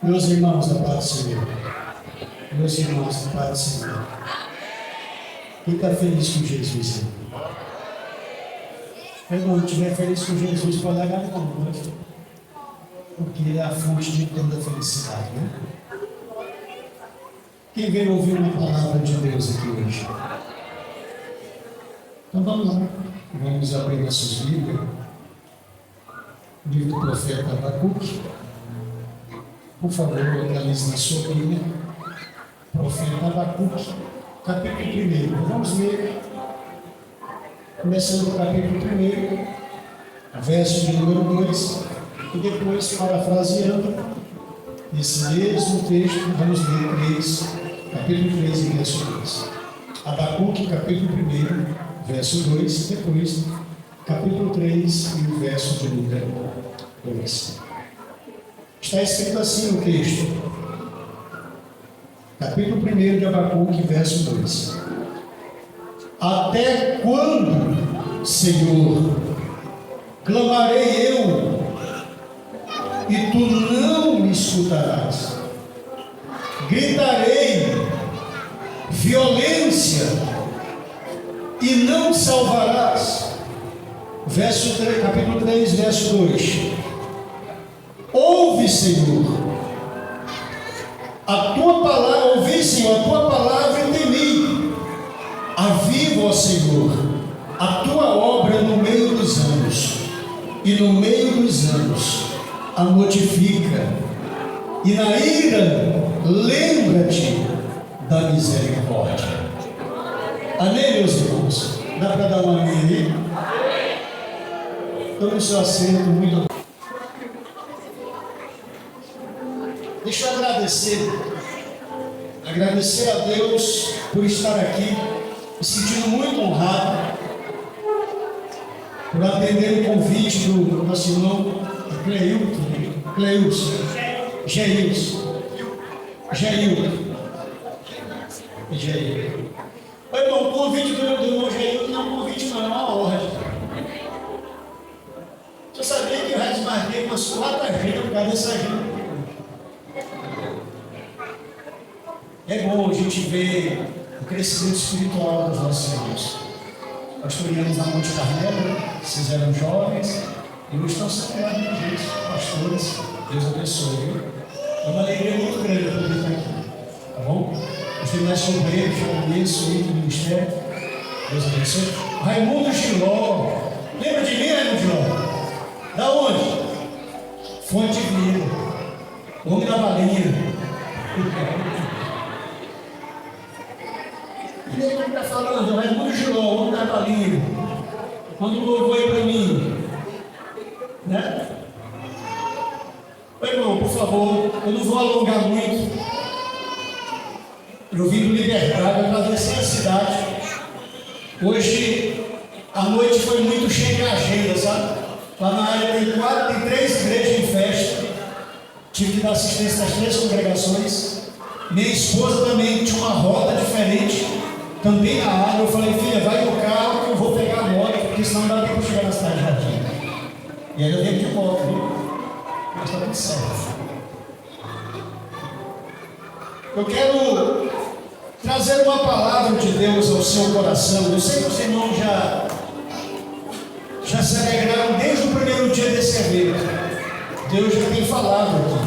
Meus irmãos da paz do Senhor, meus irmãos da paz do Senhor, quem está feliz com Jesus? Irmão, não estiver feliz com Jesus, pode largar de mão, porque Ele é a fonte de toda a felicidade, né? Quem veio ouvir uma palavra de Deus aqui hoje? Então vamos lá, vamos abrir nossas Bíblias, o livro do profeta Abacuque. Por favor, localize na sua Bíblia, profeta Abacuque, capítulo 1. Vamos ler, começando do capítulo 1, verso de número 2, e depois, parafraseando esse mesmo texto, vamos ler capítulo 3 e verso 2. Abacuque, capítulo 1, verso 2, depois, capítulo 3 e o verso de número 2. Está escrito assim no texto, capítulo 1 de Abacuque, verso 2. Até quando, Senhor, clamarei eu, e tu não me escutarás? Gritarei violência, e não salvarás. Capítulo 3, verso 2. Ouve, Senhor, a tua palavra, ouvi, Senhor, a tua palavra e temi. Aviva, ó Senhor, a tua obra no meio dos anos, e no meio dos anos a notifica, e na ira lembra-te da misericórdia. Amém, meus irmãos? Dá para dar uma amém aí? Tome seu assento, muito obrigado. Deixa eu agradecer a Deus por estar aqui, me sentindo muito honrado por atender o convite do nosso irmão Geilson. Oi, irmão, o convite do irmão Geilson não é um convite, não, é uma ordem. Você sabia que eu já desmarquei umas 4 agendas por causa dessa agenda? É bom a gente ver o crescimento espiritual dos nossos irmãos. Pastoreamos na Monte Carmelo, vocês eram jovens, e hoje estão sendo gente, pastores. Deus abençoe, viu? É uma alegria muito grande poder estar aqui, tá bom? Os demais obreiros, eu conheço do ministério. Deus abençoe. Raimundo Giló, lembra de mim, Raimundo Giló? Da onde? Fonte Vida, homem da balinha. E ele está falando, Raimundo Giló, homem da balinha. Quando louvou aí para mim, né? Oi, irmão, por favor, eu não vou alongar muito. Eu vim do Liberdade, eu atravessei a cidade. Hoje, a noite foi muito cheia de agenda, sabe? Lá na área tem 3 igrejas em festa. Tive que dar assistência às 3 congregações. Minha esposa também tinha uma rota diferente, também na área. Eu falei, filha, vai no carro que eu vou pegar a moto, porque senão não dá tempo de chegar na cidade rapidinho. E aí eu venho de moto, viu? Mas está tudo certo. Eu quero trazer uma palavra de Deus ao seu coração. Eu sei que os irmãos já se alegraram desde o primeiro dia desse evento. Deus já tem falado aqui.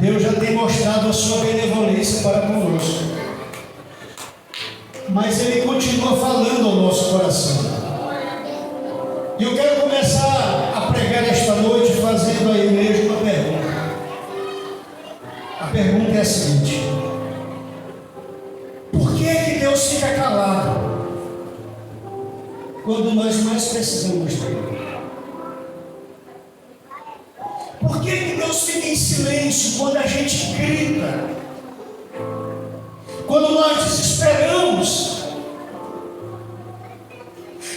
Deus já tem mostrado a sua benevolência para conosco. Mas Ele continua falando ao nosso coração. E eu quero começar a pregar esta noite fazendo a igreja uma pergunta. A pergunta é a seguinte: por que é que Deus fica calado quando nós mais precisamos dele? Por que é que Deus fica em silêncio quando a gente grita? Quando nós desesperamos?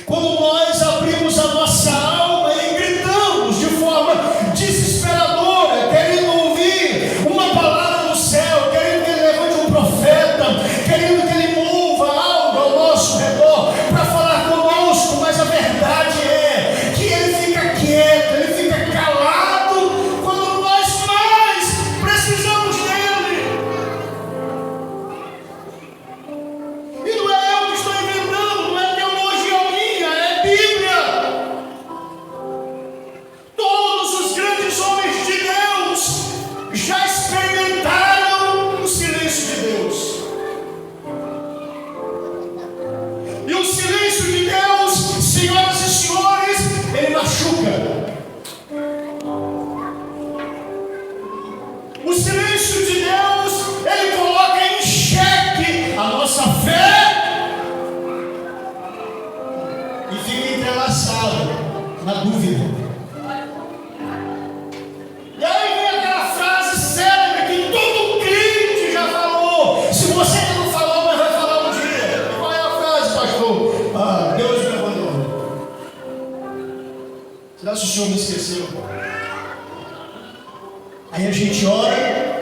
Quando nós abrimos a nossa alma e gritamos de forma desesperadora, querendo ouvir uma palavra do céu, querendo que Ele levante um profeta, querendo que Ele mova algo ao nosso redor para falar conosco, mas a verdade é que Ele fica quieto, Ele fica calado quando nós mais Quantos homens de Deus já experimentaram o silêncio de Deus? E o silêncio de Deus, senhoras e senhores, ele machuca. O silêncio de Deus, ele coloca em xeque a nossa fé e fica entrelaçado na dúvida. E aí vem aquela frase célebre que todo crente já falou. Se você não falou, mas vai falar um dia. Qual é a frase, pastor? Deus me abandonou. Será que o Senhor me esqueceu? Aí a gente ora,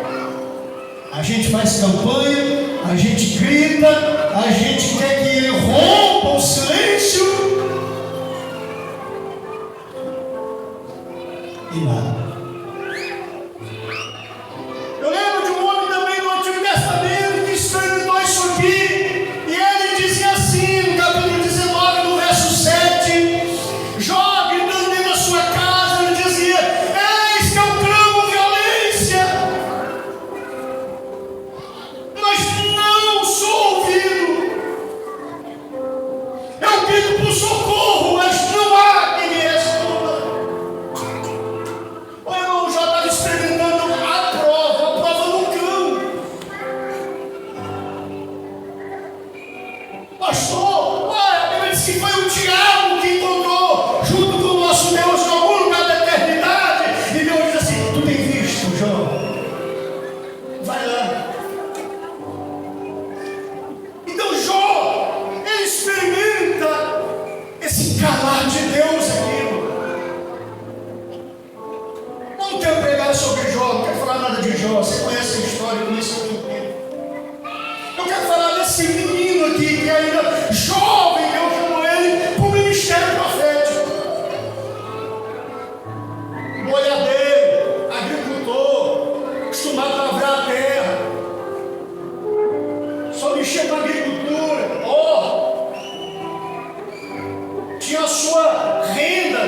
a gente faz campanha, a gente grita, a gente quer que ele rompa o silêncio e nada. Eu lembro de um homem também do Antigo Testamento que experimentou isso aqui, e ele dizia assim, no capítulo 19, no verso 7, Jó gritando dentro da sua casa, ele dizia: eis que eu clamo violência, mas não sou ouvido. Eu grito por socorro, mas não há quem me responda. O irmão Jó estava experimentando a prova do cão. Pastor, a Bíblia diz que foi o diabo que encontrou junto com o nosso Deus em algum lugar da eternidade. E Deus diz assim: tu tem visto, Jó? Vai lá. Então Jó, ele experimenta esse calar de Deus aqui. Não quero pregar sobre Jó, não quero falar nada de Jó. Você conhece a história, eu conheço muito tempo. Eu quero falar desse menino aqui que ainda jovem, Deus chamou ele para o ministério profético. Boiadeiro, agricultor, acostumado a lavrar a terra, só mexia com a agricultura, tinha a sua renda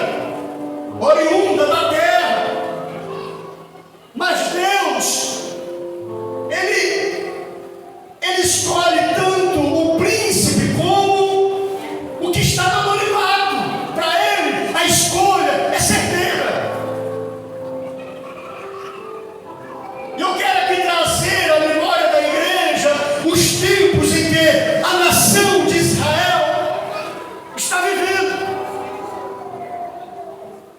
oriunda da terra. Mas Deus, Ele escolhe tanto o príncipe como o que está no anonimato. Para Ele, a escolha é certeira. E eu quero aqui trazer à memória da igreja os tempos em que a nação de Israel está vivendo.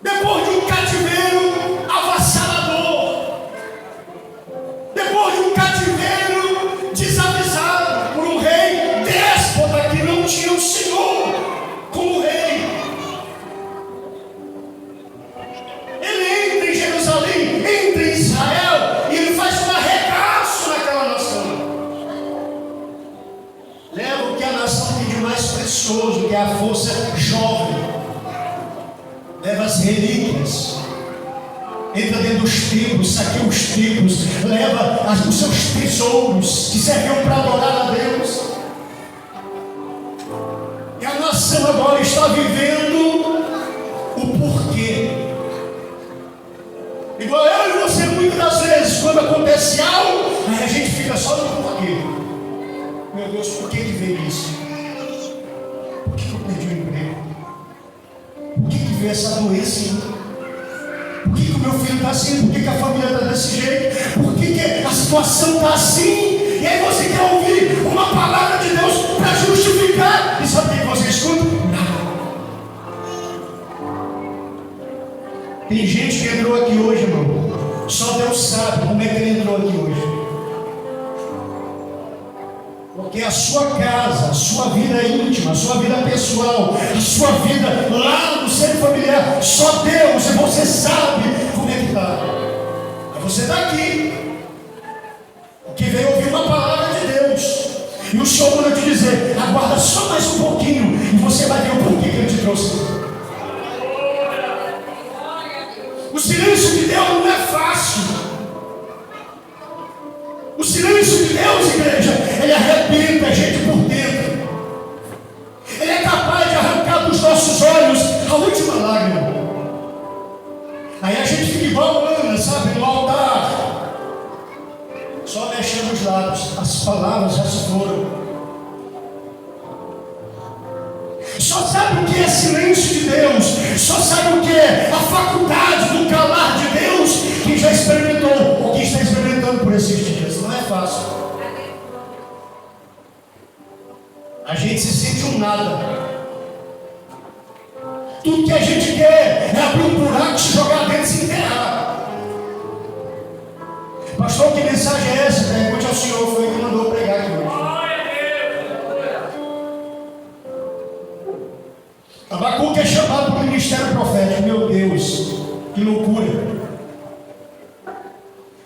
Depois de um cativeiro avassalador, depois de um cativeiro desavisado por um rei déspota que não tinha o Senhor como rei, ele entra em Jerusalém, entra em Israel, e ele faz um arregaço naquela nação. Leva o que a nação tem de mais precioso, que é a força jovem. Leva as relíquias, entra dentro dos templos, saqueia os templos, leva os seus tesouros que serviam para adorar a Deus. E a nação agora está vivendo o porquê. Igual eu e você, muitas das vezes, quando acontece algo, aí a gente fica só no porquê. Meu Deus, por que veio isso? Por que eu perdi o emprego? Por que veio essa doença em mim? Por que o meu filho está assim? Por que a família está desse jeito? Por que a situação está assim? E aí você quer ouvir uma palavra de Deus para justificar. E sabe o que você escuta? Nada. Tem gente que entrou aqui hoje, irmão. Só Deus sabe como é que ele entrou aqui hoje. Porque a sua casa, a sua vida íntima, a sua vida pessoal, a sua vida lá no seio familiar, só Deus e você sabe como é que está. Mas você está aqui, porque veio ouvir uma palavra de Deus, e o Senhor manda te dizer: aguarda só mais um pouquinho, e você vai ver o porquê que Ele te trouxe. O silêncio de Deus não é fácil. O silêncio de Deus, igreja, ele arrebenta a gente por dentro. Ele é capaz de arrancar dos nossos olhos a última lágrima. Aí a gente gente fica igual Ana, sabe, no altar, só mexendo os lábios, as palavras já se foram. Só sabe o que é silêncio de Deus, só sabe o que é a faculdade do calar de Deus, quem já experimentou, ou quem está experimentando por esses dias. Não é fácil. A gente se sente um nada. Tudo que a gente quer é abrir um buraco, se jogar dentro e se enterrar. Pastor, que mensagem é essa? Pergunte ao Senhor, foi ele que mandou pregar aqui hoje. Abacuque é chamado para o ministério profético. Meu Deus, que loucura.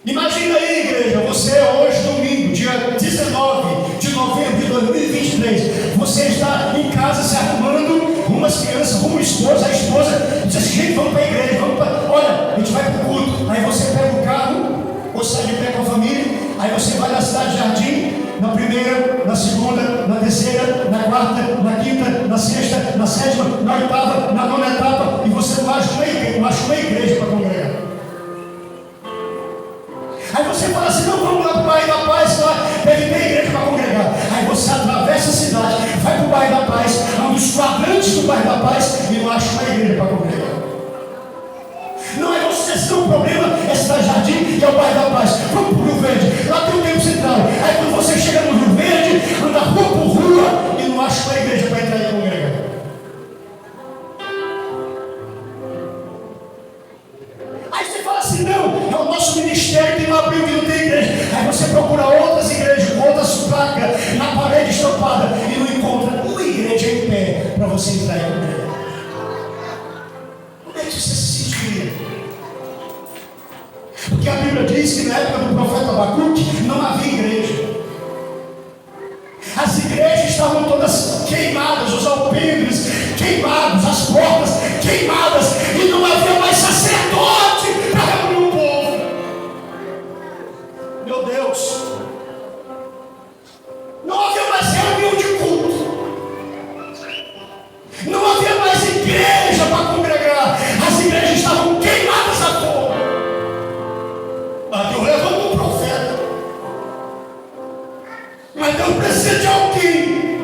Imagina aí, igreja, você hoje, domingo, dia 19 de novembro de 2023, você está em casa se arrumando, rumo às crianças, rumo à esposa, a esposa diz assim: gente, vamos para a igreja, olha, a gente vai para o culto. Aí você pega o carro, ou sai de pé com a família, aí você vai na cidade de Jardim, na primeira, na segunda, na terceira, na quarta, na quinta, na sexta, na sétima, na oitava, na nona etapa, e você não acha uma igreja para congregar. Aí você fala assim: não, vamos lá para o bairro da Paz, lá deve ter igreja para congregar. Aí você atravessa a cidade, vai para o bairro da Paz, um dos quadrantes do bairro da Paz, e não acha uma igreja para congregar. Não é você, senão o problema é cidade Jardim e é o bairro da Paz. Vamos para o Rio Verde, lá tem o Templo Central. Aí quando você chega no Rio Verde, anda rua por rua e não acha uma igreja para entrar e congregar. Aí você fala assim: não, é o nosso ministério que não abriu, que não tem igreja. Aí você procura outras igrejas, com outras placas na parede estampada e não encontra uma igreja em pé para você entrar e congregar. Como é que você se sentiria? Porque a Bíblia diz que na época do profeta Abacuque não havia igreja. As igrejas estavam todas queimadas, os alpendres queimados, as portas queimadas, e não havia mais sacerdote para reunir o povo. Meu Deus, não havia mais reunião de culto, não havia mais igreja para congregar, as igrejas estavam queimadas a fogo. Deus levanta um profeta, mas Deus precisa de alguém.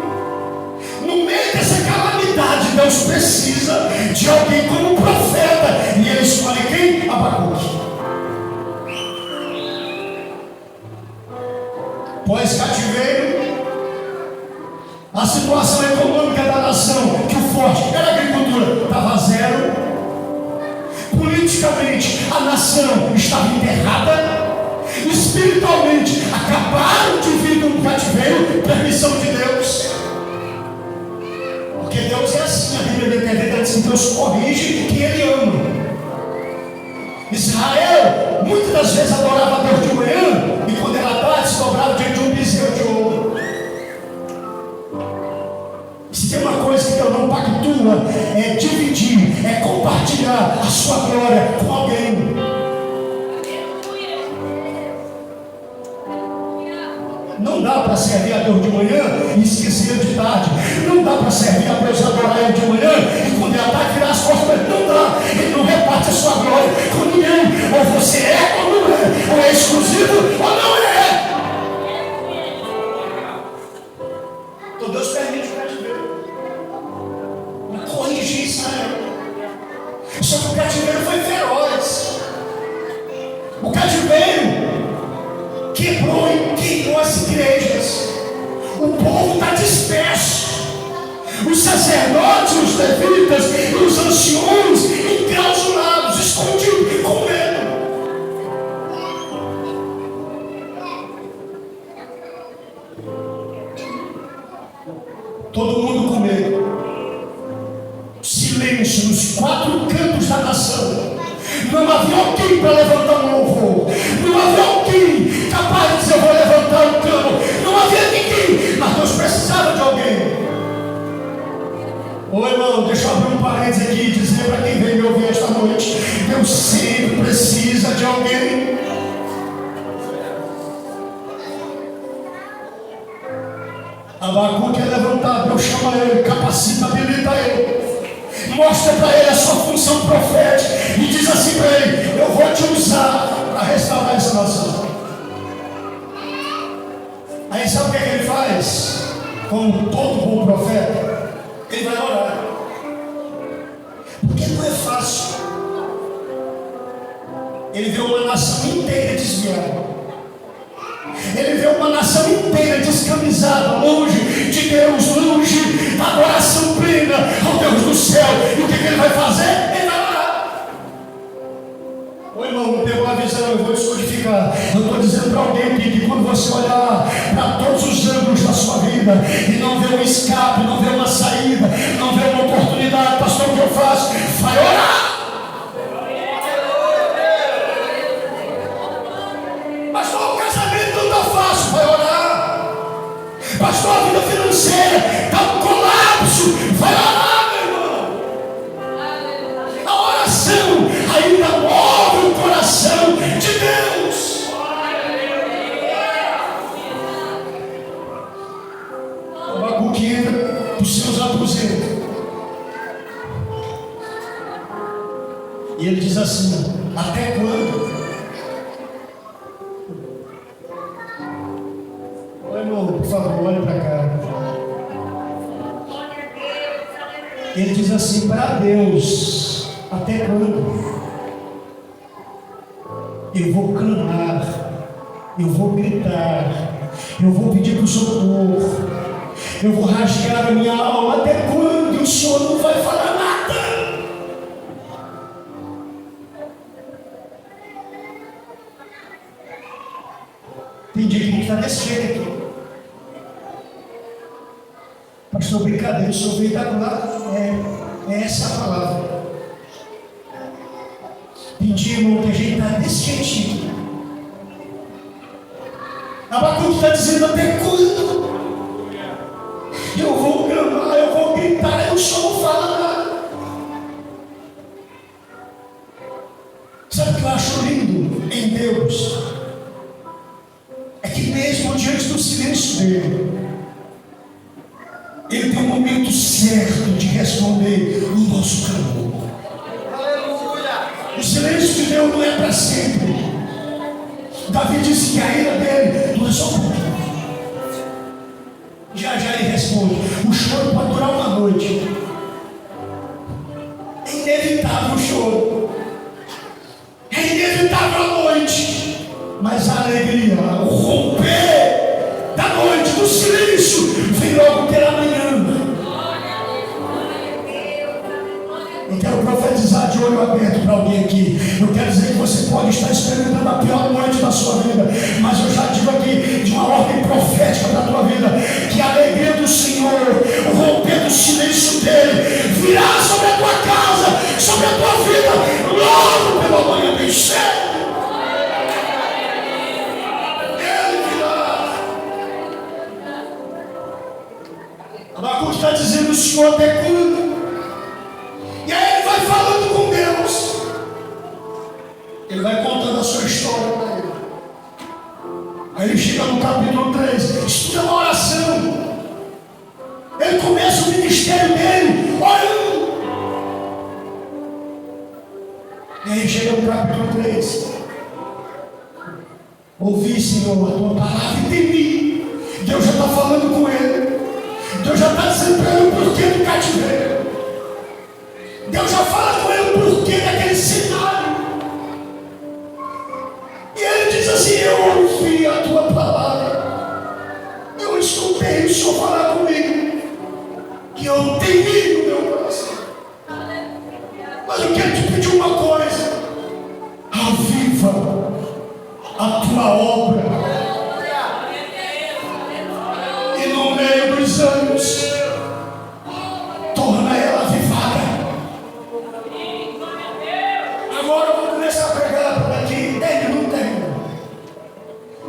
No meio dessa calamidade, Deus precisa de alguém como profeta, e ele escolhe quem? Abacuque. Pós-cativeiro, a situação econômica da nação, que o forte era a agricultura, estava zero. Politicamente, a nação estava enterrada. Espiritualmente, acabaram de vir do cativeiro, permissão de Deus. Porque Deus é assim, a Bíblia diz que Deus corrige quem Ele ama. Israel, muitas das vezes adorava a Deus de manhã, e quando era tarde, se dobrava diante de um bezerro de ouro. Se tem uma coisa que Deus não pactua, é dividir, é compartilhar a sua glória com alguém. Não dá para servir a Deus de manhã e esquecer Ele de tarde. Não dá para servir a Deus e adorar Ele de manhã e quando é a tarde virar as costas. Não dá. Ele não reparte a sua glória com ninguém. Ou você é ou não é. Ou é exclusivo ou não é. Então Deus permite o cativeiro para corrigir Israel. Só que o cativeiro foi feroz. O cativeiro quebrou e queimou as igrejas. O povo está disperso. Os sacerdotes, os levitas e os anciões enclausurados, escondidos, com medo. Todo mundo com medo. Silêncio nos quatro cantos da nação. Não havia alguém para levantar um louvor. Não havia alguém capaz de dizer: eu vou levantar um clamor. Não havia ninguém, mas Deus precisava de alguém. Ô irmão, deixa eu abrir um parênteses aqui e dizer para quem veio me ouvir esta noite: Deus sempre precisa de alguém. Abacuque é levantado, Deus chama ele, capacita, habilita ele. mostra para ele a sua função profética e diz assim para ele: eu vou te usar para restaurar essa nação. Aí sabe o que ele faz? Como todo bom profeta, ele vai orar. Porque não é fácil. Ele vê uma nação inteira desviada. Ele vê uma nação inteira descamisada, longe de Deus, longe da adoração plena ao Deus do céu. E o que ele vai fazer? Ele vai orar. Ô irmão, pegou a visão, eu vou descodificar. Eu estou dizendo para alguém aqui que quando você olhar para todos os ângulos da sua vida e não vê um escape, não vê uma saída, não vê uma oportunidade, pastor, o que eu faço? Vai orar. Pastor, a vida financeira está um colapso. Vai orar, meu irmão. A oração ainda move o coração de Deus. Abacuque entra para os seus aposentos e ele diz assim: até quando? Por favor, olhe para cá. Ele diz assim para Deus: até quando? Eu vou clamar, eu vou gritar, eu vou pedir por socorro, eu vou rasgar a minha alma. Até quando o Senhor não vai falar nada? Tem dia que está desse jeito aqui. Pastor, brincadeira, o senhor veio dar lá. É essa a palavra. Tem dia, irmão, que a gente está desse jeitinho. Abacuque está dizendo: até quando? Eu vou clamar, eu vou gritar, e o senhor não fala nada. Sabe o que eu acho lindo em Deus? É que mesmo diante do silêncio dele, Ele tem um momento certo de responder o nosso clamor. O silêncio de Deus não é para sempre. Davi disse que a ira dele não é só por pouquinho. Já ele responde. O choro pode durar uma noite. É inevitável o choro. É inevitável a noite. Mas a alegria, o romper da noite, do silêncio, vem logo pela manhã. Eu quero profetizar de olho aberto para alguém aqui. Eu quero dizer que você pode estar experimentando a pior noite da sua vida, mas eu já digo aqui de uma ordem profética para a tua vida, que a alegria do Senhor, o romper do silêncio dele, virá sobre a tua casa, sobre a tua vida, logo pela manhã bem cedo. Abacuque está dizendo: o Senhor até quando? E aí ele vai falando com Deus. Ele vai contando a sua história para ele. Aí ele chega no capítulo 3. Isso é uma oração. Ele começa o ministério dele orando. E aí chega no capítulo 3. Ouvi, Senhor, a tua palavra e temi. Deus já está falando com ele. Deus já está dizendo para ele o porquê do cativeiro. Deus já fala com ele o porquê daquele cenário. E ele diz assim: eu ouvi a tua palavra, eu escutei o Senhor falar comigo, que eu temi no meu coração. Mas eu quero te pedir uma coisa: aviva a tua obra. E no meio dos anos, torna ela avivada. Agora eu vou começar a pregar por aqui. Tem ou não tem?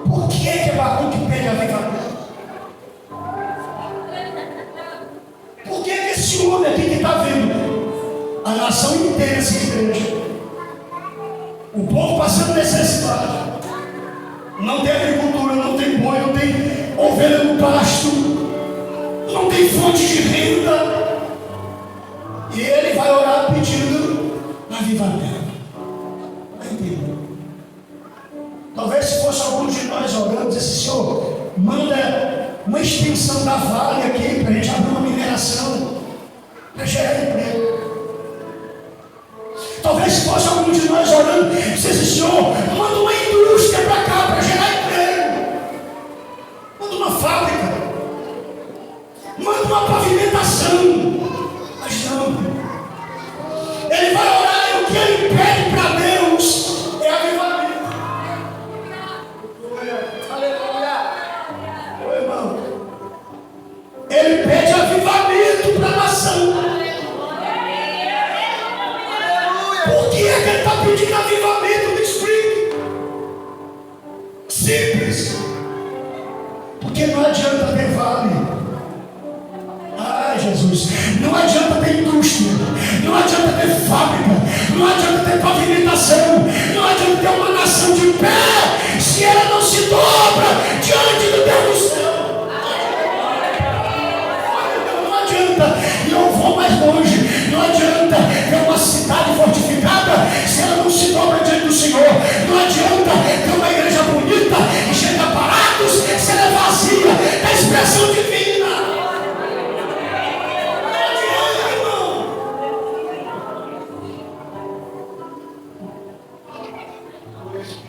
Por que Abacuque pede avivamento? Por que esse homem aqui que está vendo a nação inteira se igreja, o povo passando necessidade, não tem agricultura, não tem boi, não tem ovelha no pasto, não tem fonte de renda, e ele vai orar avivamento. Vai entender. Talvez se fosse algum de nós orando, disse: Senhor, manda uma extensão da Vale aqui para a gente abrir uma mineração para gerar emprego. Talvez se fosse algum de nós orando, disse: Senhor, manda uma indústria para cá para gerar emprego. Manda uma fábrica. Manda uma pavimentação. Mas não. Ele vai orar e o que ele pede para Deus é avivamento. Aleluia. Ô irmão, ele pede avivamento para a nação. Por que é que ele está pedindo avivamento? Me explique. Simples. Porque não adianta ter vale. Jesus, não adianta ter indústria, não adianta ter fábrica, não adianta ter pavimentação, não adianta ter uma nação de pé se ela não se dobra diante do Deus do céu. Não adianta, e eu vou mais longe, não adianta ter uma cidade fortificada se ela não se dobra diante do Senhor. Não adianta ter uma igreja bonita e cheia de aparatos se ela é vazia da expressão divina.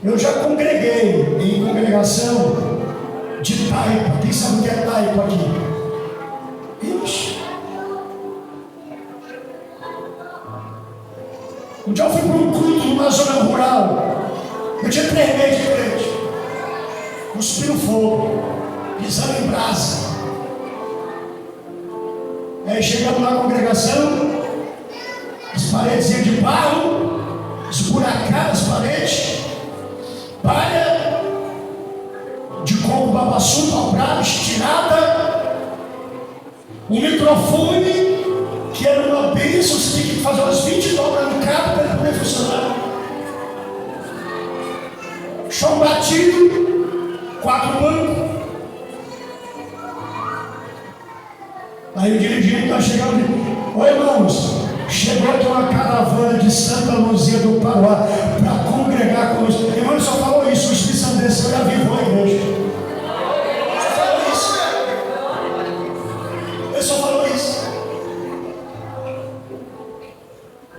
Eu já congreguei em congregação de taipa. Quem sabe o que é taipa aqui? Ixi. Um dia eu fui para um culto numa zona rural. Eu tinha 3 meses de crente. Cuspindo fogo, pisando em brasa. Aí chegamos na congregação, as paredes de barro, esburacadas as paredes. Palha de coco babaçu dobrada, estirada, um microfone que era uma bênção, você tinha que fazer umas 20 dobras no cabo para ele poder funcionar. Chão batido, 4 bancos. Aí o dirigente está chegando e: oi irmãos, chegou aqui uma caravana de Santa Luzia do Pará para congregar conosco. Irmão, ele só falou isso, o Espírito Santo desceu e avivou a igreja. Ele só falou isso. Ele só falou isso.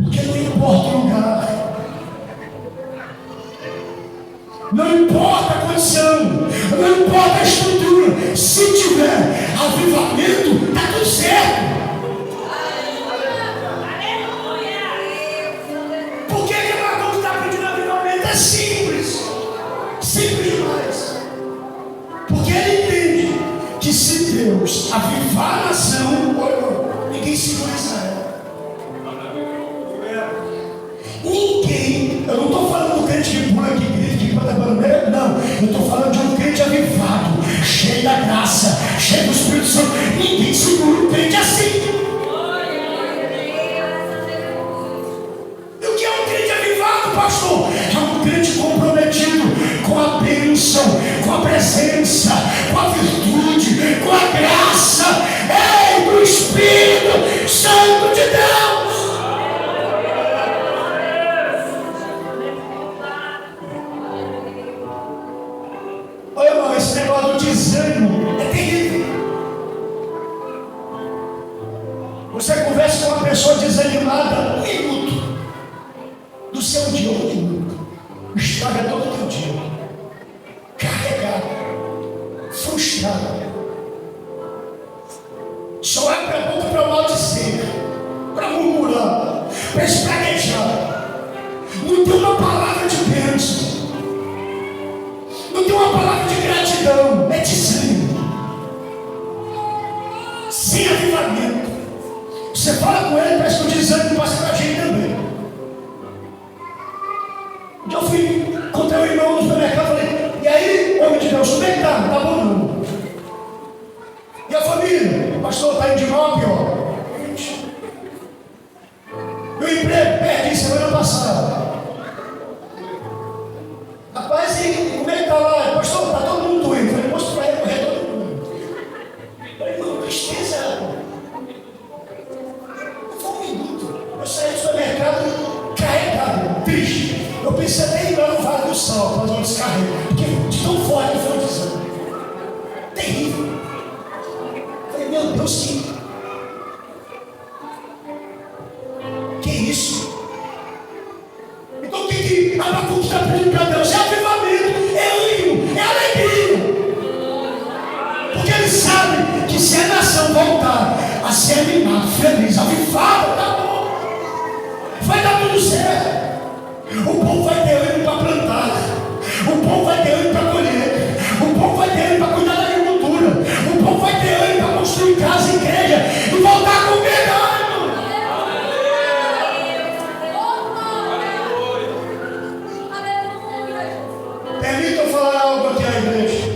Porque não importa o lugar, não importa a condição, não importa a estrutura, se tiver avivamento, está tudo certo. É simples, simples demais, porque ele entende que se Deus avivar a nação, ninguém segura Israel. Ninguém, eu não estou falando do crente que pula, que grita, que canta bandeira, não, eu estou falando de um crente avivado, cheio da graça, cheio do Espírito Santo. Ninguém segura um crente assim. Pastor, é um crente comprometido com a bênção, com a presença, com a virtude, com a graça, do Espírito Santo de Deus. Olha, irmão, esse negócio do desânimo é terrível. Você conversa com uma pessoa desanimada, um minuto do seu dia, um minuto, estraga todo o teu dia, carregado, frustrado, só abre a boca para maldizer, para murmurar, para espraguejar, não tem uma palavra de bênção, não tem uma palavra de gratidão, é desânimo, sem avivamento. Você fala com ele, parece que o desânimo passa para a gente também. Eu fui, encontrei um irmão no supermercado, falei: e aí, homem de Deus, como é que tá? Tá bom não? E a família? O pastor está indo de mal a pior. Meu emprego, perdi semana passada. Rapaz, e como é que tá lá? Pastor, tá todo mundo doido. Falei: mostra para ele, correr todo mundo. Falei: irmão, tristeza. Foi um minuto. Eu saí do supermercado carregado. lá no Vale do Sol, para não descarregar, porque de tão forte que foi o desânimo. Terrível. Falei, meu Deus, que isso? Então o que Abacuque está pedindo para Deus? É avivamento, é ânimo, é alegria. Porque ele sabe que se a nação voltar a ser animada, feliz, avivada, tá bom, vai dar tudo certo. O povo vai ter ânimo para plantar, o povo vai ter ânimo para colher, o povo vai ter ânimo para cuidar da agricultura, o povo vai ter ânimo para construir casa, igreja e voltar a comer ânimo. Permita eu falar algo aqui à igreja.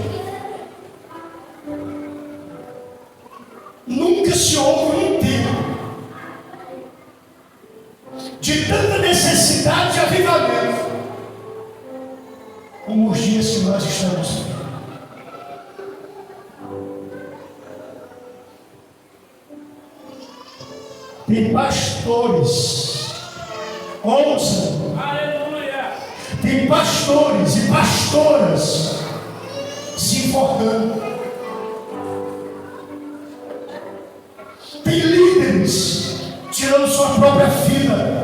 Nunca se houve um tempo de tanta necessidade de avivamento como os dias que nós estamos vivendo. Tem pastores, ouça, tem pastores e pastoras se enforcando. Tem líderes tirando sua própria vida.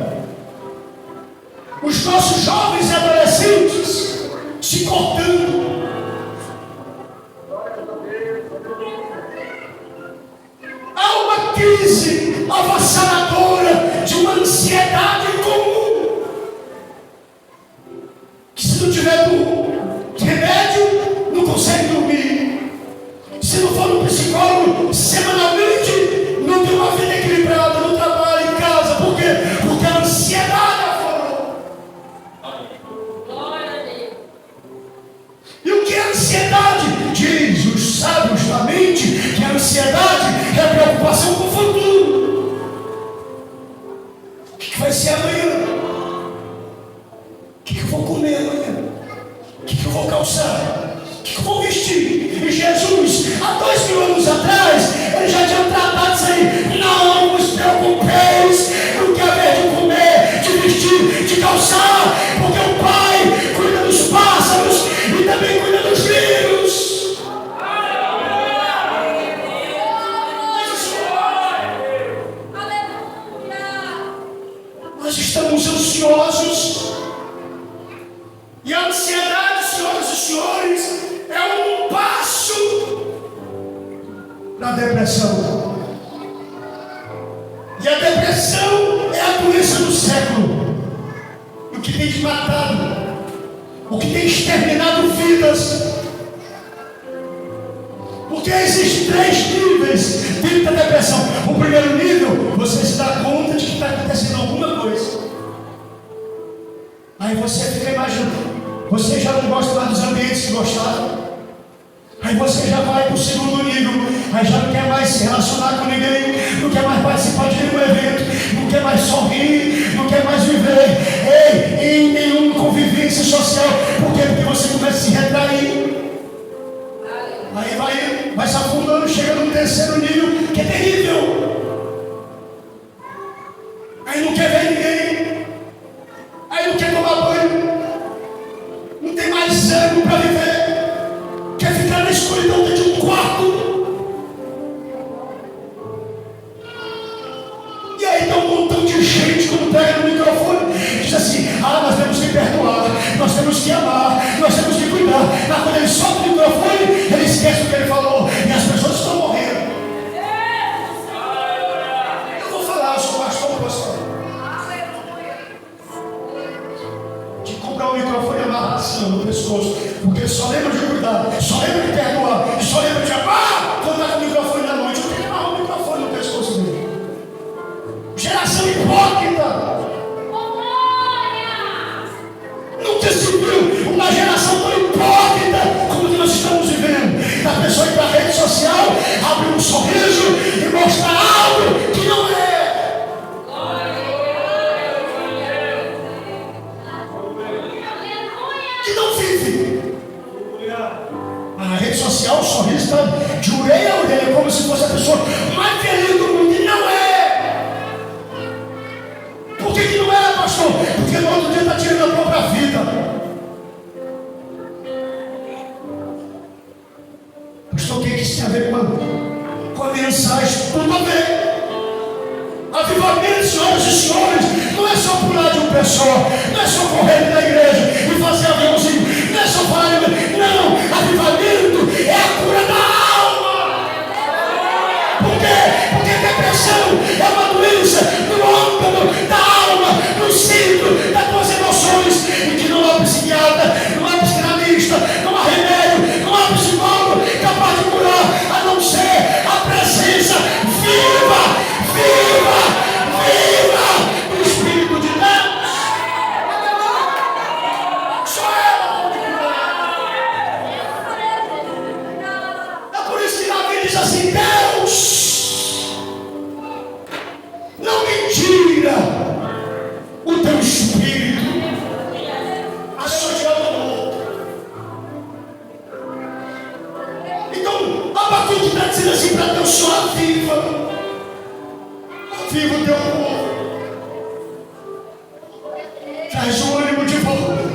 Os nossos jovens e adolescentes se cortando. Há uma crise avassaladora de uma ansiedade comum, que se não tiver remédio, não consegue dormir. Se não for no psicólogo semanalmente, não tem uma vida equilibrada no trabalho, em casa. Por quê? Porque a ansiedade aflorou. E o que é ansiedade? Diz os sábios da mente que a ansiedade é a preocupação com o futuro. O que vai ser amanhã? O que eu vou comer amanhã? O que eu vou calçar? O que eu vou vestir? E Jesus, há 2000 anos atrás, ele já tinha tratado isso aí. Não vos preocupeis no que haver de comer, de vestir, de calçar, porque o Pai cuida dos pássaros e também cuida dos lírios. Nós estamos ansiosos. E a ansiedade, senhoras e senhores, é um passo na depressão. E a depressão é a doença do século. O que tem te matado, o que tem exterminado vidas. Porque existem 3 níveis dentro da depressão. O primeiro nível, você se dá conta de que está acontecendo alguma coisa. Aí você fica imaginando. Você já não gosta mais dos ambientes que gostava. Aí você já vai para o segundo nível. Aí já não quer mais se relacionar com ninguém. Não quer mais participar de nenhum evento. Não quer mais sorrir. Não quer mais viver. Ei, em nenhuma convivência social. Por quê? Porque você começa a se retrair. Aí vai se afundando. Chega no terceiro nível, que é terrível. Aí não quer ver ninguém. Aí não quer tomar banho. Não tem mais ânimo para viver. Quer ficar na escuridão dentro de um quarto. E aí tem um montão de gente quando pega no microfone diz assim: nós temos que perdoar, nós temos que amar, nós temos que cuidar. Mas quando ele solta o microfone, ele esquece o que ele falou. E as pessoas estão morrendo. Eu vou falar, eu sou pastor, pastor. O microfone é amarração no pescoço, porque só lembra de cuidar, só lembra de perdoar, só lembra de amar quando está com o microfone na noite. Eu tenho que amarrar o microfone no pescoço dele. Geração hipócrita. Nunca se viu uma geração tão hipócrita como que nós estamos vivendo. Da pessoa ir para a rede social, abrir um sorriso e mostrar algo que não é. Na rede social, o sorriso está de orelha a orelha, como se fosse a pessoa mais feliz do mundo, e não é. Por que não é, pastor? Porque no outro dia está tirando a própria vida. Pastor, o que isso tem a ver com a mensagem? Tudo a ver. Avivamento, senhoras e senhores, não é só pular de um pé só, não é só correr da igreja e fazer aviãozinho, não é só falar, não, avivamento é a cura da alma. Por quê? Porque a depressão é uma doença no âmbito da alma, no centro das tuas emoções, e que não há psiquiatra, não há psicanalista, não há remédio, não há psicólogo capaz de curar, a não ser a presença viva do Espírito de Deus. Só ela pode curar. É por isso que Davi diz assim: Deus, não me tira o teu Espírito. A sua tirada. Então, Abacuque está dizendo assim para Deus: só aviva o teu povo, traz o ânimo de volta.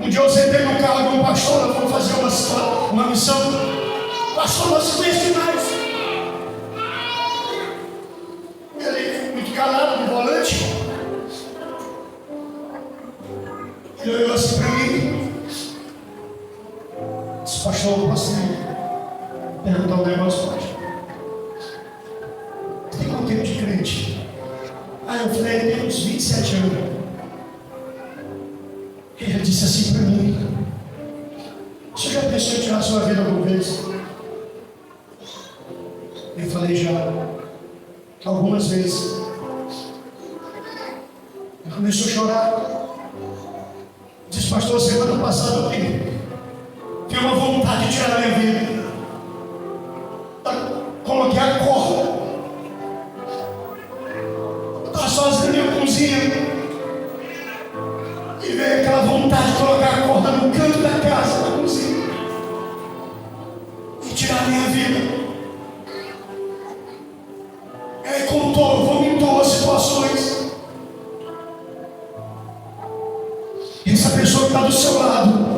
Um dia eu sentei no carro de um pastor, nós fomos fazer uma missão. Pastor, nós se conhece demais. Ele muito calado no volante. Ele olhou assim para mim. Pastor, eu posso perguntar um negócio, pastor? Tem quanto tempo de crente? Eu falei, ele tem uns 27 anos. Ele disse assim para mim: você já pensou em tirar sua vida alguma vez? Eu falei, já, algumas vezes. Ele começou a chorar. Disse, pastor, semana passada eu tenho uma vontade de tirar a minha vida. Coloquei a corda. Eu estava sozinho na minha cozinha e veio aquela vontade de colocar a corda no canto da casa, na cozinha, e tirar a minha vida. E aí contou, vomitou as situações. E essa pessoa que está do seu lado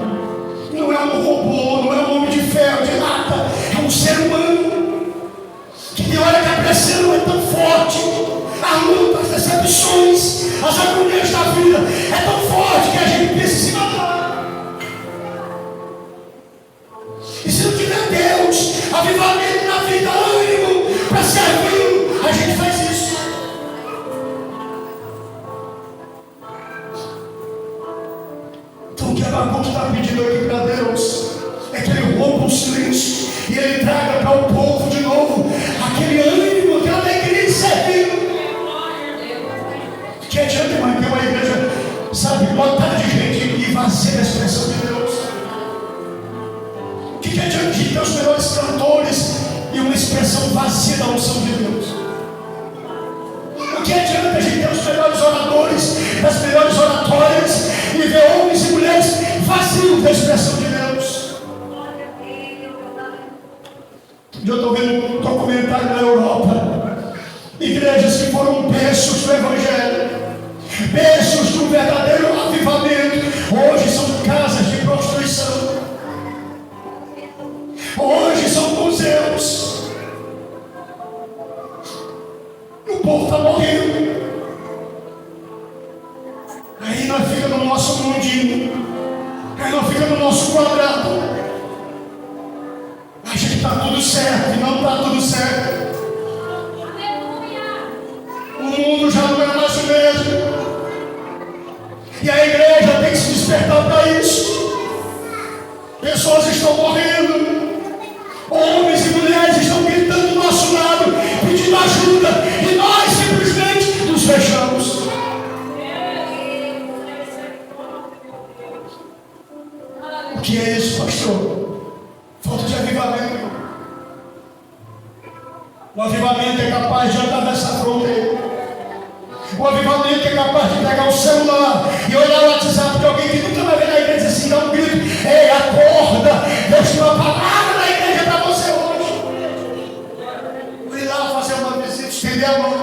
não é um robô, não é um homem de ferro, de nada. É um ser humano que tem hora que a pressão é tão forte, a luta, as decepções, as agonias da vida é tão forte que a gente pensa em se matar. E se não tiver Deus, avivamento na vida, ânimo para servir, a gente faz isso. Então o que Abacuque está pedindo aqui para Deus é que Ele rompa o silêncio e Ele traga para o povo de novo aquele ânimo, aquela alegria de servir. Que adianta, irmão, ter uma igreja, sabe, lotada de gente e vazia da expressão de Deus? O que adianta de ter os melhores cantores e uma expressão vazia da unção de Deus? O que adianta a gente ter os melhores oradores, as melhores oratórias e ver homens e mulheres vazios da expressão de Deus? Eu estou vendo um documentário na Europa, igrejas que foram berços do Evangelho, berços do verdadeiro avivamento, hoje são casas de prostituição, hoje são museus. O povo está morrendo. Aí nós fica no nosso mundinho, aí nós fica no nosso quadrado. Acha que está tudo certo e não está tudo certo. O mundo já não é mais o mesmo. E a igreja tem que se despertar para isso. Pessoas estão morrendo. Homens e mulheres estão gritando do nosso lado, pedindo ajuda, e nós simplesmente nos fechamos. O que é isso, pastor? Falta de avivamento. O avivamento é capaz de andar nessa fronteira. O avivamento é capaz de pegar o celular e olhar o WhatsApp de alguém que nunca vai ver na igreja e dizer assim, dá um grito: ei, acorda, Deus tem uma palavra na igreja para você hoje. Vou ir lá fazer uma visita, estender a mão.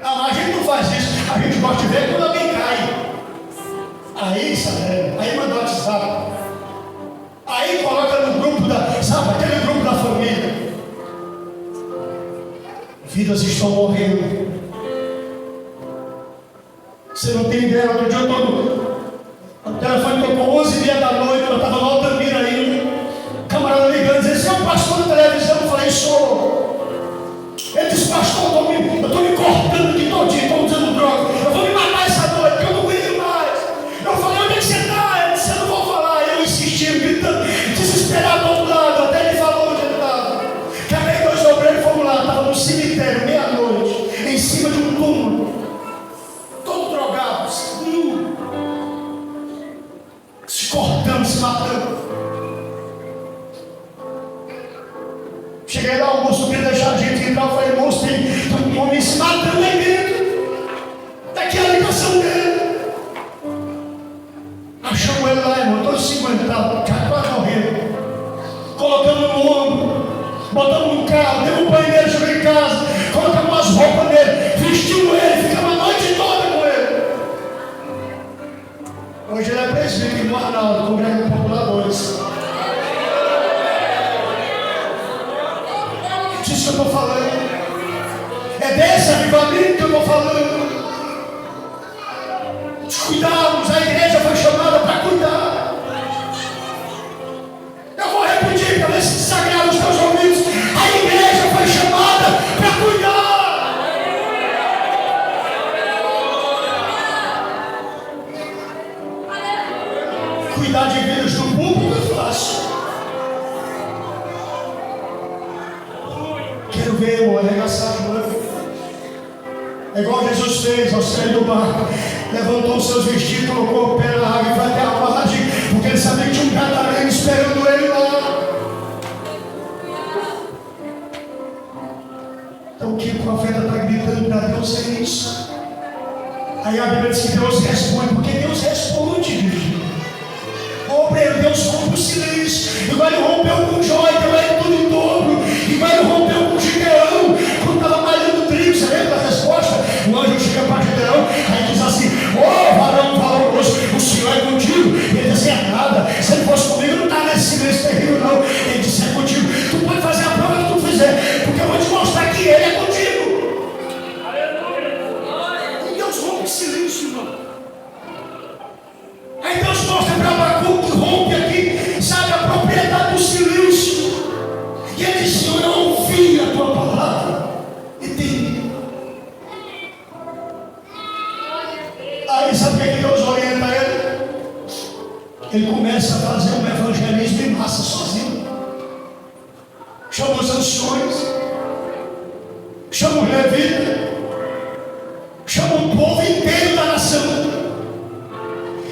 Não, a gente não faz isso. A gente gosta de ver quando alguém cai. Aí, sabe, aí manda o WhatsApp. Aí coloca no grupo sabe, aquele grupo da família. Vidas estão morrendo. Você não tem ideia, outro dia o telefone tocou 11h30 da noite, eu estava no Altamira ainda. O camarada ligando, dizendo, você é o pastor da televisão? Eu falei, sou. Ele disse, pastor, eu estou me cortando aqui todinho, estou usando droga. Eu vou me matar essa noite, porque eu não aguento mais. Eu falei, onde é que você está? Ele disse, eu não vou falar. Eu insisti, gritando, desesperado ao lado, até ele falou onde ele estava. Carreguei 2 obreiros e fomos lá, estava no cemitério, meia-noite, em cima de um túmulo. Todos drogados, se cortando, se matando. Cheguei lá, o moço queria deixar a gente entrar. Eu falei, moço, tem um homem se matando aí dentro. Daqui a ligação dele. Achamos ele lá, irmão, todo ensanguentado, já quase morrendo. Colocamos no ombro, botamos no carro, demos um banho nele, joguei em casa, colocamos as roupas nele, vestimos ele, ficamos a noite toda com ele. Hoje ele é presbítero em Arnaldo, Congresso Popular 2. Disso que eu estou falando. É desse avivamento que eu estou falando. De cuidarmos, a igreja foi chamada para cuidar. Eu vou repetir para ver se desagrada os teus ouvidos. A igreja foi chamada para cuidar. Cuidar de vidas do público é fácil. Quero ver, irmão, arregaçar de novo. É igual Jesus fez ao sair do barco. Levantou os seus vestidos, colocou o pé na água e vai até a margem, porque ele sabia que tinha um gadareno esperando ele lá. Então o que o profeta está gritando para Deus é isso. Aí a Bíblia diz que Deus responde, porque Deus responde, gente. Deus rompe o silêncio, igual ele rompeu com Jó, deu ele tudo em dobro, igual ele rompeu com Gideão, quando estava malhando trigo. Você lembra da resposta? O anjo chega para Gideão, aí diz assim, varão valoroso, o Senhor é contigo. Ele diz assim, é nada, se ele fosse comigo, não está nesse silêncio terrível não. Ele disse, é contigo, tu pode fazer a prova que tu fizer, porque eu vou te mostrar que ele é contigo. Aleluia. Deus rompe o silêncio, irmão. Aí Deus mostra para Abacuque que rompe aqui, sabe, a propriedade do silêncio. E ele diz, Senhor, eu ouvi a tua palavra e tem. Aí sabe o que Deus orienta ele? Ele começa a fazer um evangelismo em massa sozinho. Chama os anciões, chama os levitas, chama o povo inteiro da nação.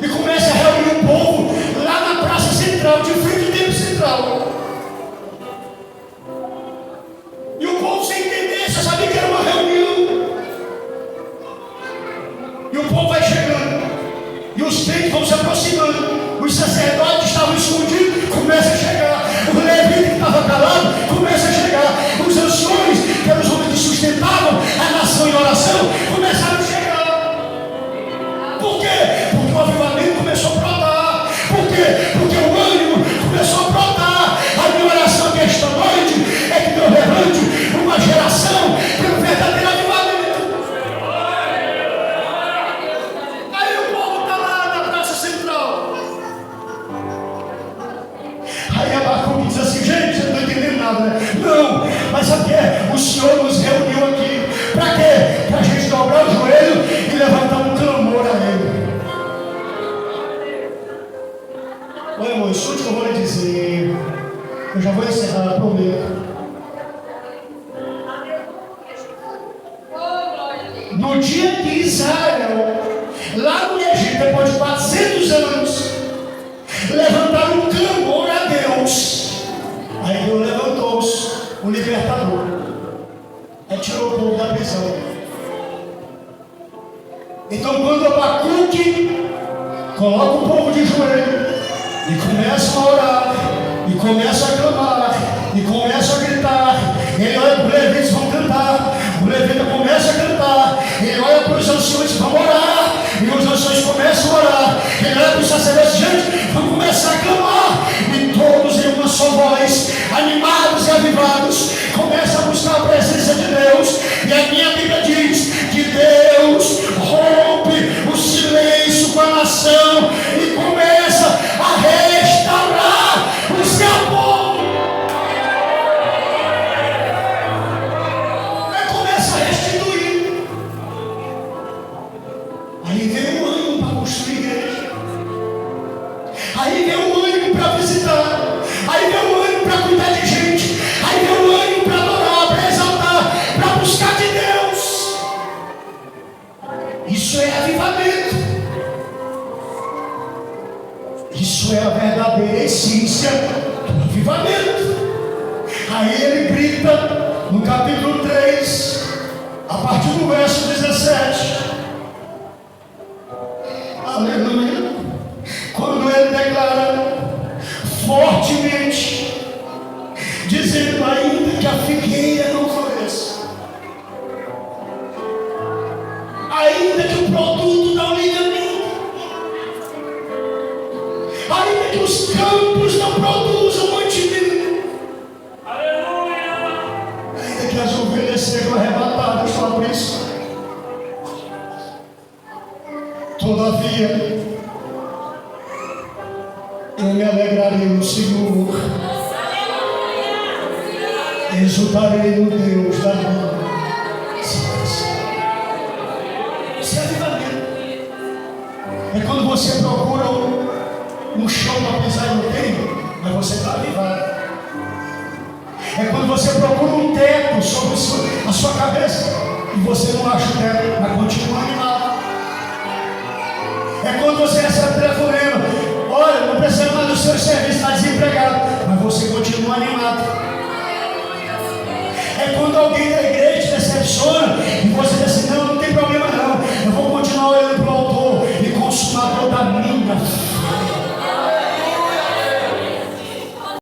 E começa a reunir o povo lá na praça central, de frente ao templo central. E o povo sem entender, só sabia que era uma reunião. E o povo vai chegando. E os crentes vão se aproximando. Os sacerdotes que estavam escondidos começam a chegar. Os levitas que estavam calados começam a chegar. Os anciões, que eram os homens que sustentavam a nação em oração, começaram a chegar. Por quê? Porque o avivamento começou a brotar. Por quê? Porque o ânimo começou a brotar. A minha oração aqui esta noite é que Deus levante uma geração pelo verdadeiro avivamento. Aí o povo está lá na praça central. Aí Abacuque diz assim, gente, você não está entendendo nada, né? Não, mas sabe o que é? O Senhor nos reuniu aqui. Para quê? Para a gente dobrar o joelho e levantar um clamor a Ele. Olha, irmão, escute o que eu vou lhe dizer. Eu já vou encerrar, prometo. No dia que Israel, lá no Egito, depois de 400 anos, levantaram um clamor a Deus, aí Deus levantou-se, o libertador, aí tirou o povo da prisão. Então, quando Abacuque coloca o povo de joelho e começa a orar, e começa a clamar, e começa a gritar, ele olha para os levitas, vão cantar, o levita começa a cantar, ele olha para os anciões, vão Isso é avivamento. Isso é a verdadeira essência do avivamento. Aí ele grita no capítulo 3, a partir do verso 17. Aleluia. Quando ele declara fortemente, dizendo: ainda que a figueira não floresça, ainda que o produto não liga bem, ainda que os campos não produzam mantimento, ainda que as ovelhas sejam arrebatadas com a pressa, todavia eu me alegrarei no Senhor, exultarei no Deus da minha salvação. Isso é avivamento. É quando você procura um chão para pisar e não tem, mas você está avivado. É quando você procura um teto sobre a sua cabeça e você não acha o teto, mas continua animado. É quando você recebe telefonema: olha, não precisa mais do seu serviço, está desempregado, mas você continua animado. É quando alguém da igreja